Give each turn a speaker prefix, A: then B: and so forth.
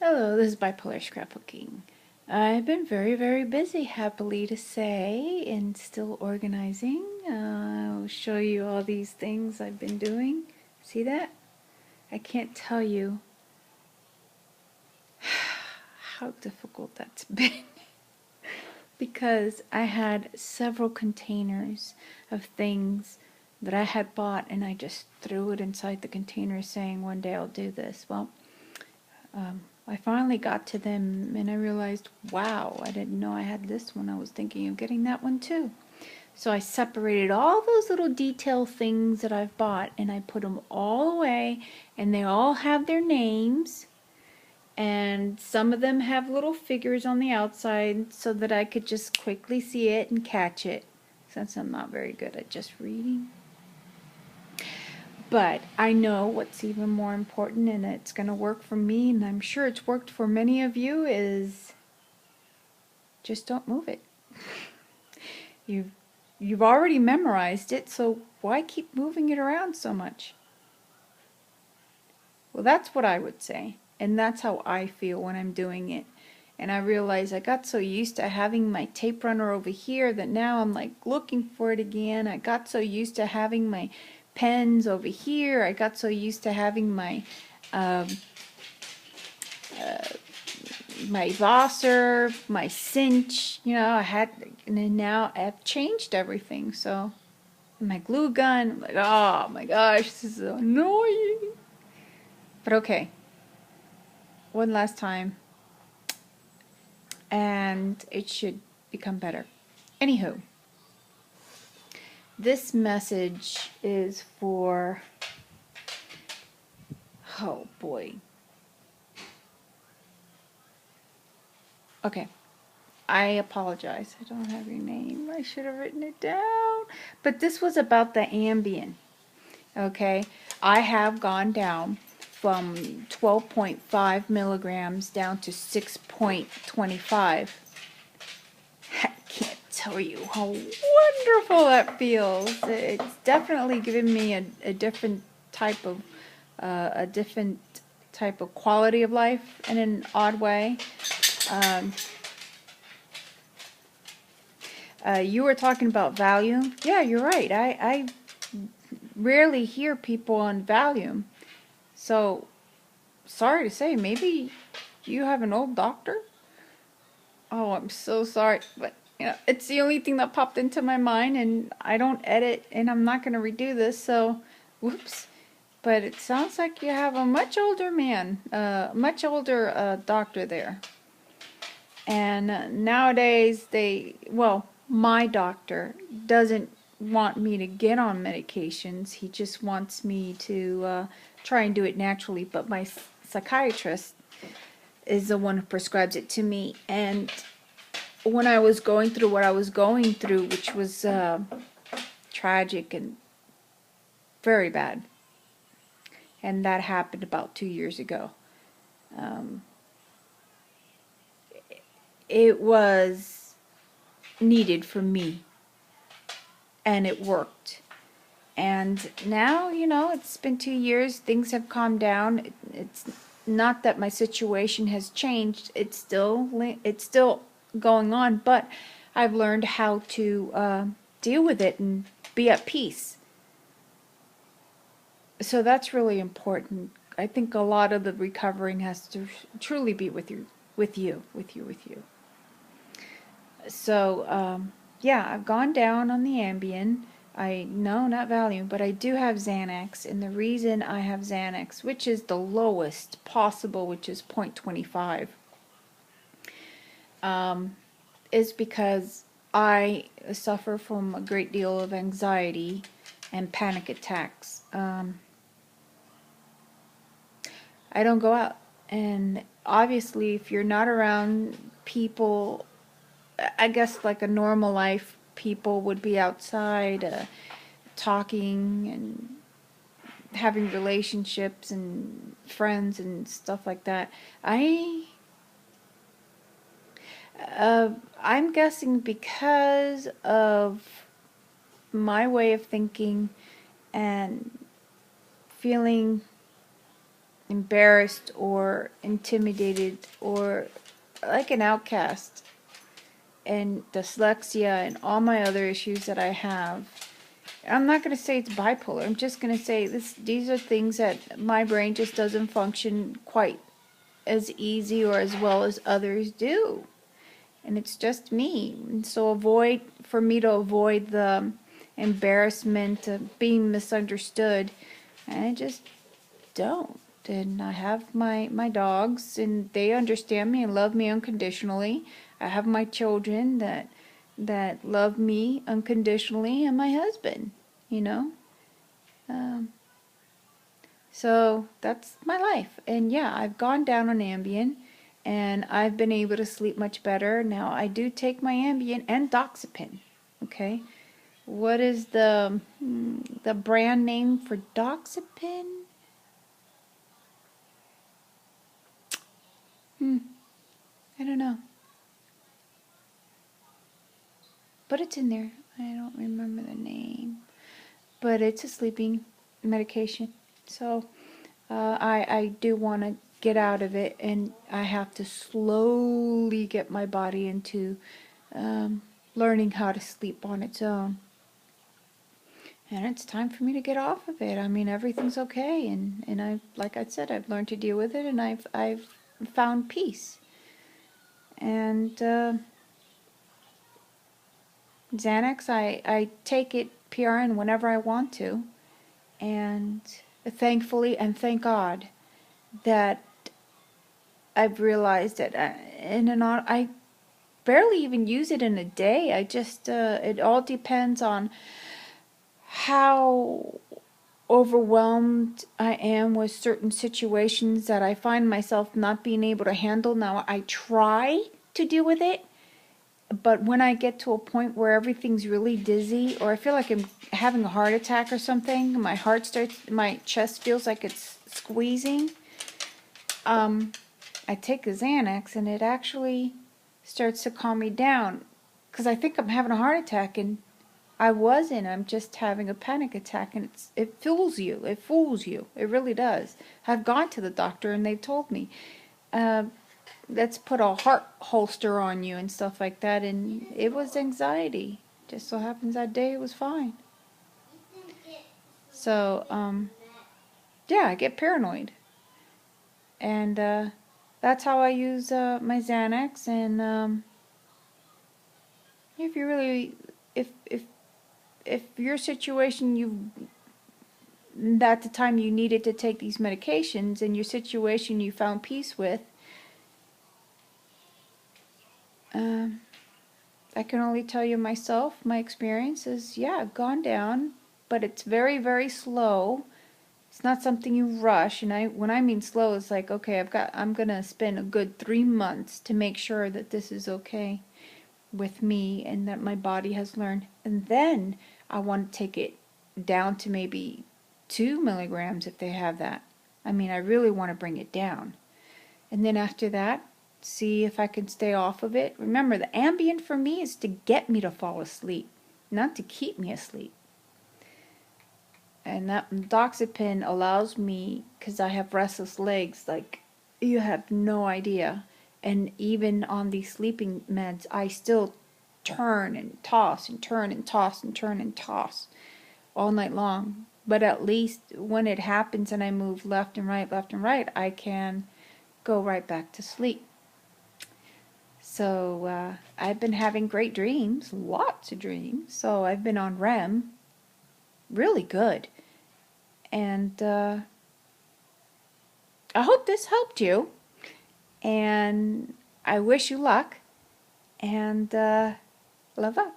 A: Hello, this is Bipolar Scrapbooking. I've been very busy, happily to say, and still organizing. I'll show you all these things I've been doing. See that? I can't tell you how difficult that's been because I had several containers of things that I had bought and I just threw it inside the container saying one day I'll do this. Well, I finally got to them and I realized, wow, I didn't know I had this one. I was thinking of getting that one too. So I separated all those little detail things that I've bought and I put them all away, and they all have their names, and some of them have little figures on the outside so that I could just quickly see it and catch it, since I'm not very good at just reading. But I know what's even more important, and it's going to work for me, and I'm sure it's worked for many of you, is just don't move it. You've, you've already memorized it, so why keep moving it around so much? Well, that's what I would say, and that's how I feel when I'm doing it. And I realize I got so used to having my tape runner over here that now I'm like looking for it again. I got so used to having my pens over here. I got so used to having um, my Vosser, my cinch, I had, and then now I've changed everything. So my glue gun, I'm like, oh my gosh, this is so annoying. But okay, one last time, and it should become better. Anywho, this message is for, oh boy. Okay, I apologize. I don't have your name. I should have written it down. But this was about the ambien. Okay, I have gone down from 12.5 milligrams down to 6.25. I can't tell you how wonderful that feels. It's definitely given me a different type of quality of life in an odd way. Um, you were talking about Valium. Yeah, you're right. I rarely hear people on Valium. So, sorry to say, maybe you have an old doctor? Oh, I'm so sorry. But, it's the only thing that popped into my mind, and I don't edit, and I'm not going to redo this, so, whoops. But it sounds like you have a much older man, much older doctor there. And nowadays, my doctor doesn't want me to get on medications. He just wants me to try and do it naturally. But my psychiatrist is the one who prescribes it to me. And when I was going through what I was going through, which was tragic and very bad, and that happened about 2 years ago. Um, it was needed for me, and it worked. And now, it's been 2 years, things have calmed down. It's not that my situation has changed, it's still going on, but I've learned how to deal with it and be at peace. So that's really important. I think a lot of the recovering has to truly be with you. So, yeah, I've gone down on the Ambien. No, not Valium, but I do have Xanax, and the reason I have Xanax, which is the lowest possible, which is 0.25, is because I suffer from a great deal of anxiety and panic attacks. I don't go out, and obviously if you're not around people, I guess like a normal life, people would be outside talking and having relationships and friends and stuff like that. I'm guessing because of my way of thinking and feeling embarrassed or intimidated or like an outcast, and dyslexia and all my other issues that I have. I'm not going to say it's bipolar. I'm just going to say these are things that my brain just doesn't function quite as easy or as well as others do. And it's just me. And so for me to avoid the embarrassment of being misunderstood, I just don't. And I have my dogs, and they understand me and love me unconditionally. I have my children that love me unconditionally, and my husband, you know. Um, so that's my life. And yeah, I've gone down on Ambien, and I've been able to sleep much better. Now I do take my Ambien and Doxepin. Okay, what is the brand name for Doxepin? I don't know, but it's in there. I don't remember the name, but it's a sleeping medication. So I do want to get out of it, and I have to slowly get my body into learning how to sleep on its own. And it's time for me to get off of it. I mean, everything's okay, and I, like I said, I've learned to deal with it, and I've found peace. And Xanax, I take it PRN whenever I want to, and thankfully and thank God that I've realized that I barely even use it in a day. I just it all depends on how overwhelmed I am with certain situations that I find myself not being able to handle. Now I try to deal with it, but when I get to a point where everything's really dizzy, or I feel like I'm having a heart attack or something, my chest feels like it's squeezing, I take a Xanax, and it actually starts to calm me down, because I think I'm having a heart attack, and I wasn't. I'm just having a panic attack, and it fools you. It fools you. It really does. I've gone to the doctor, and they've told me, let's put a heart holster on you and stuff like that, and it was anxiety. Just so happens that day it was fine. So, yeah, I get paranoid, and that's how I use my Xanax. And if you really, if your situation, at the time you needed to take these medications, and your situation you found peace with, I can only tell you myself, my experience is, yeah, I've gone down, but it's very, very slow. It's not something you rush, and when I mean slow, it's like, okay, I'm gonna spend a good 3 months to make sure that this is okay with me and that my body has learned. And then I want to take it down to maybe 2 milligrams if they have that. I mean, I really want to bring it down. And then after that, see if I can stay off of it. Remember, the Ambien for me is to get me to fall asleep, not to keep me asleep. And that Doxepin allows me, because I have restless legs, like you have no idea. And even on these sleeping meds, I still turn and toss and turn and toss and turn and toss all night long. But at least when it happens and I move left and right, I can go right back to sleep. So I've been having great dreams, lots of dreams. So I've been on REM, really good. And I hope this helped you. And I wish you luck. And love up.